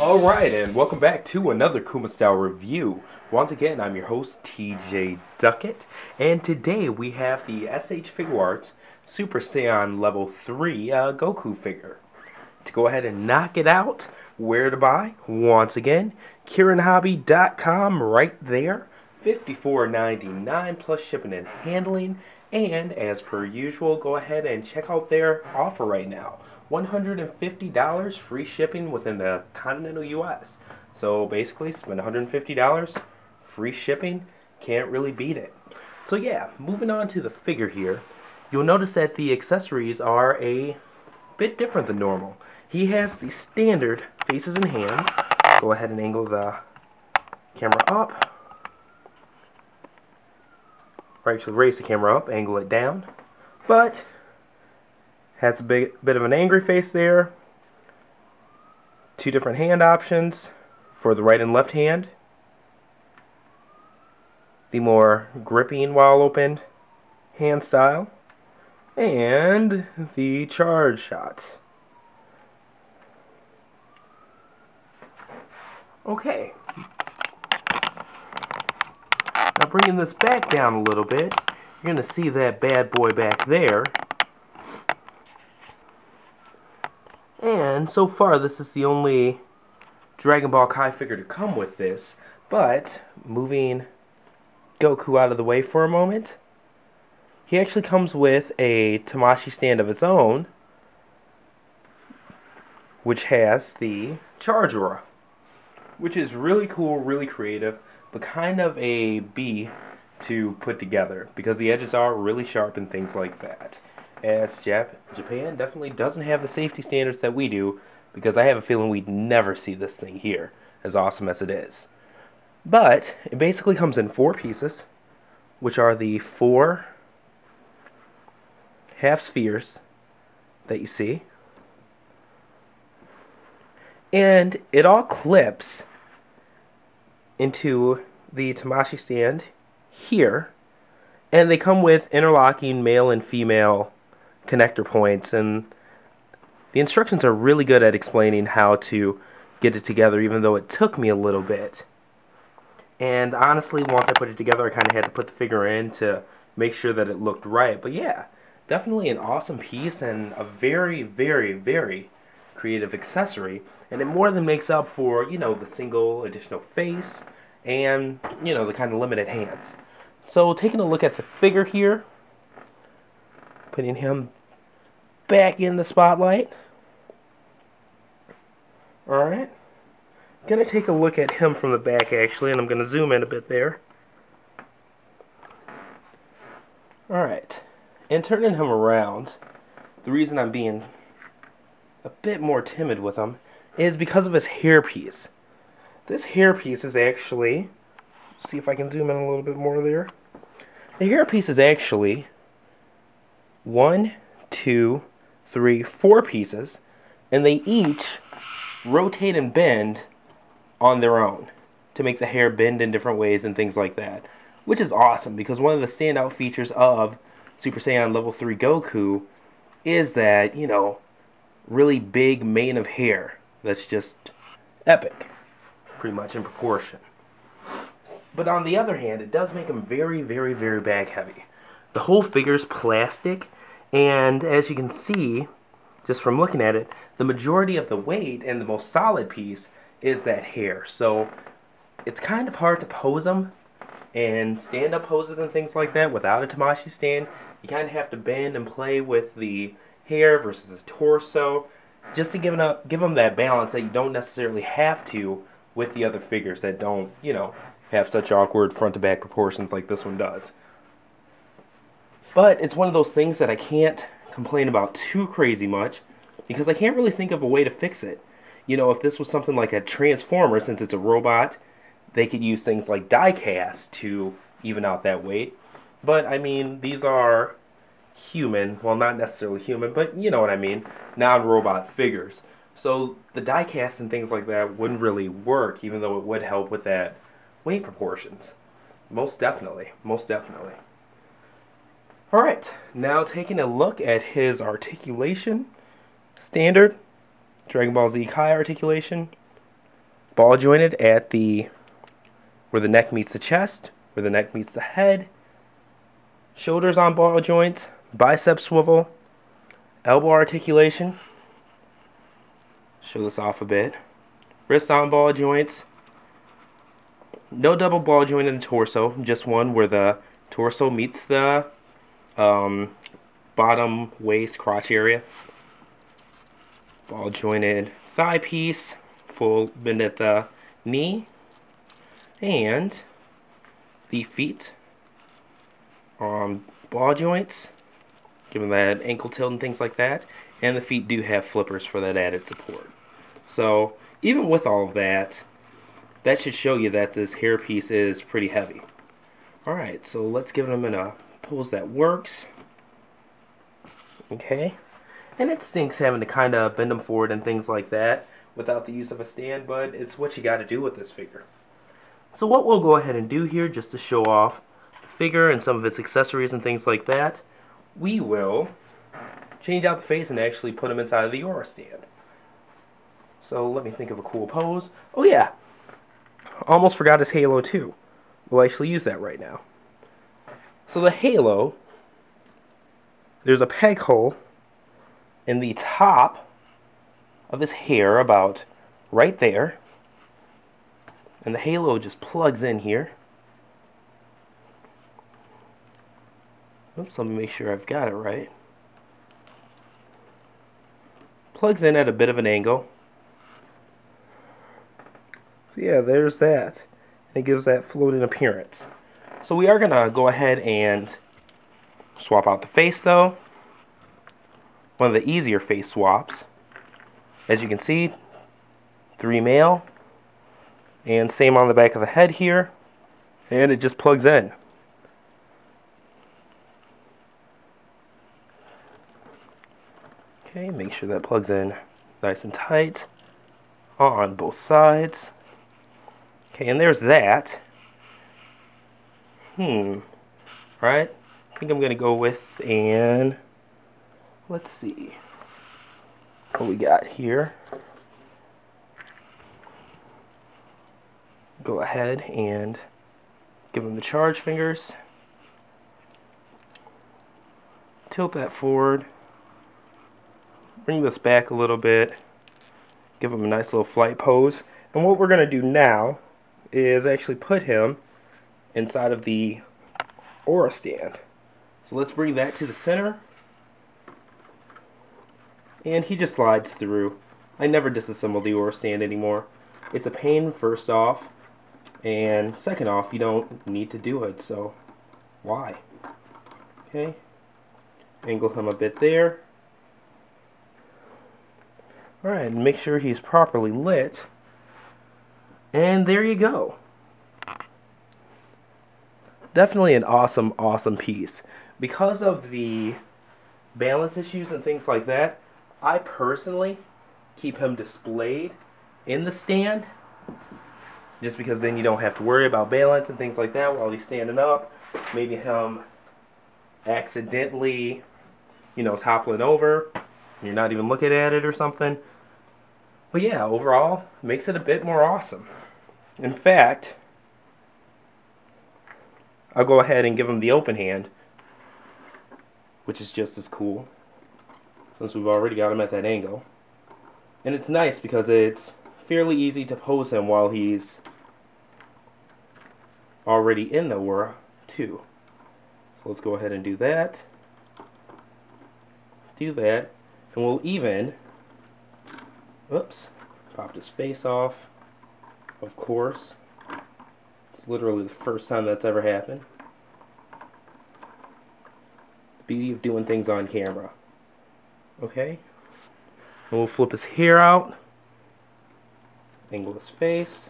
Alright, and welcome back to another Kuma Style review. Once again, I'm your host, TJ Duckett, and today we have the SH Figuarts Super Saiyan Level 3 Goku figure. To go ahead and knock it out, where to buy, once again, KieranHobby.com right there, $54.99 plus shipping and handling, and as per usual, go ahead and check out their offer right now. $150 free shipping within the continental US. So basically, spend $150, free shipping, can't really beat it. So yeah, moving on to the figure here, you'll notice that the accessories are a bit different than normal. He has the standard faces and hands. Go ahead and angle the camera up. Or actually raise the camera up, angle it down. But has a bit of an angry face there. Two different hand options for the right and left hand. The more gripping while open hand style. And the charge shot. Okay. Now bringing this back down a little bit, you're going to see that bad boy back there. And so far this is the only Dragon Ball Kai figure to come with this, but moving Goku out of the way for a moment, he actually comes with a Tamashii stand of its own, which has the Charge Aura, which is really cool, really creative, but kind of a B to put together, because the edges are really sharp and things like that. As Japan definitely doesn't have the safety standards that we do, because I have a feeling we'd never see this thing here, as awesome as it is. But it basically comes in 4 pieces, which are the 4 half spheres that you see. And it all clips into the Tamashii stand here, and they come with interlocking male and female connector points, and the instructions are really good at explaining how to get it together, even though it took me a little bit. And honestly, once I put it together, I kind of had to put the figure in to make sure that it looked right. But yeah, definitely an awesome piece and a very, very, very creative accessory, and it more than makes up for, you know, the single additional face and, you know, the kind of limited hands. So taking a look at the figure here, putting him back in the spotlight. Alright. Gonna take a look at him from the back actually, and I'm gonna zoom in a bit there. Alright. And turning him around, the reason I'm being a bit more timid with him is because of his hairpiece. This hairpiece is actually, see if I can zoom in a little bit more there. The hairpiece is actually 1, 2, 3, 4 pieces, and they each rotate and bend on their own to make the hair bend in different ways and things like that, which is awesome, because one of the standout features of Super Saiyan Level 3 Goku is that, you know, really big mane of hair that's just epic, pretty much in proportion. But on the other hand, it does make him very, very, very back heavy. The whole figure's plastic, and as you can see, just from looking at it, the majority of the weight and the most solid piece is that hair. So it's kind of hard to pose them and stand-up poses and things like that without a Tamashii stand. You kind of have to bend and play with the hair versus the torso, just to give them that balance that you don't necessarily have to with the other figures that don't, you know, have such awkward front-to-back proportions like this one does. But it's one of those things that I can't complain about too crazy much, because I can't really think of a way to fix it. You know, if this was something like a Transformer, since it's a robot, they could use things like die-cast to even out that weight. But, I mean, these are human, well, not necessarily human, but you know what I mean, non-robot figures. So the die-cast and things like that wouldn't really work, even though it would help with that weight proportions. Most definitely, most definitely. Alright, now taking a look at his articulation, standard Dragon Ball Z Kai articulation. ball jointed at the where the neck meets the chest, where the neck meets the head. Shoulders on ball joints, bicep swivel, elbow articulation. Show this off a bit. Wrist on ball joints. No double ball joint in the torso, just one where the torso meets the bottom waist crotch area. Ball jointed thigh piece, full bend at the knee, and the feet on ball joints, given that ankle tilt and things like that, and the feet do have flippers for that added support. So even with all of that, that should show you that this hairpiece is pretty heavy. Alright, so let's give him in a pose that works. Okay, and it stinks having to kind of bend them forward and things like that without the use of a stand, but it's what you got to do with this figure. So what we'll go ahead and do here, just to show off the figure and some of its accessories and things like that, we will change out the face and actually put him inside of the Aura stand. So let me think of a cool pose. Oh yeah, almost forgot his halo too. We'll actually use that right now. So the halo, there's a peg hole in the top of his hair, about right there, and the halo just plugs in here. Oops, let me make sure I've got it right. Plugs in at a bit of an angle. So yeah, there's that. It gives that floating appearance. So we are going to go ahead and swap out the face though. One of the easier face swaps. As you can see, 3 male. And same on the back of the head here. And it just plugs in. Okay, make sure that plugs in nice and tight on both sides. Okay, and there's that. Right, I think I'm gonna go with, and let's see what we got here. Go ahead and give him the charge fingers. Tilt that forward. Bring this back a little bit. Give him a nice little flight pose. And what we're going to do now is actually put him inside of the Aura stand. So let's bring that to the center. And he just slides through. I never disassemble the Aura stand anymore. It's a pain, first off. And second off, you don't need to do it, so why? Okay. Angle him a bit there. Alright, make sure he's properly lit. And there you go. Definitely an awesome, awesome piece. Because of the balance issues and things like that, I personally keep him displayed in the stand. Just because then you don't have to worry about balance and things like that while he's standing up. Maybe him accidentally, toppling over. You're not even looking at it or something. But yeah, overall, makes it a bit more awesome. In fact, I'll go ahead and give him the open hand, which is just as cool, since we've already got him at that angle. And it's nice because it's fairly easy to pose him while he's already in the Aura, too. So let's go ahead and do that. Do that. And we'll even... Oops. Popped his face off. Of course. It's literally the first time that's ever happened. The beauty of doing things on camera. Okay. And we'll flip his hair out. Angle his face.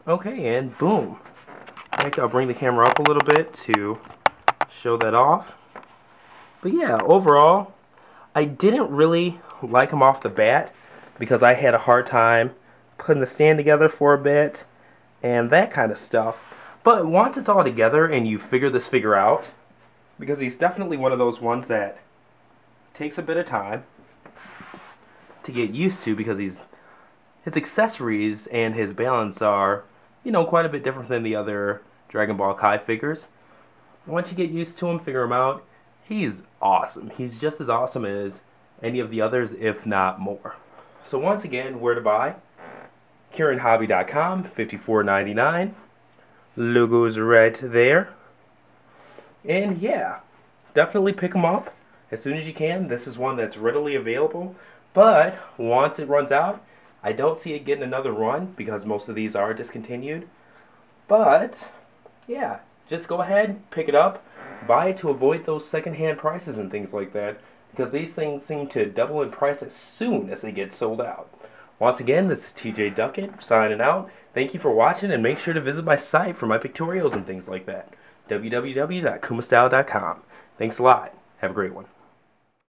Okay, and boom. I think I'll bring the camera up a little bit to show that off. But yeah, overall, I didn't really like him off the bat because I had a hard time putting the stand together for a bit and that kind of stuff. But once it's all together and you figure this figure out, because he's definitely one of those ones that takes a bit of time, to get used to because his accessories and his balance are, you know, quite a bit different than the other Dragon Ball Kai figures. Once you get used to him, figure him out, he's awesome. He's just as awesome as any of the others, if not more. So once again, where to buy? KieranHobby.com, $54.99. Logo's right there. And yeah, definitely pick them up as soon as you can. This is one that's readily available. But once it runs out, I don't see it getting another run because most of these are discontinued. But yeah, just go ahead, pick it up, buy it to avoid those secondhand prices and things like that, because these things seem to double in price as soon as they get sold out. Once again, this is TJ Duckett signing out. Thank you for watching, and make sure to visit my site for my pictorials and things like that. www.kumastyle.com. Thanks a lot. Have a great one.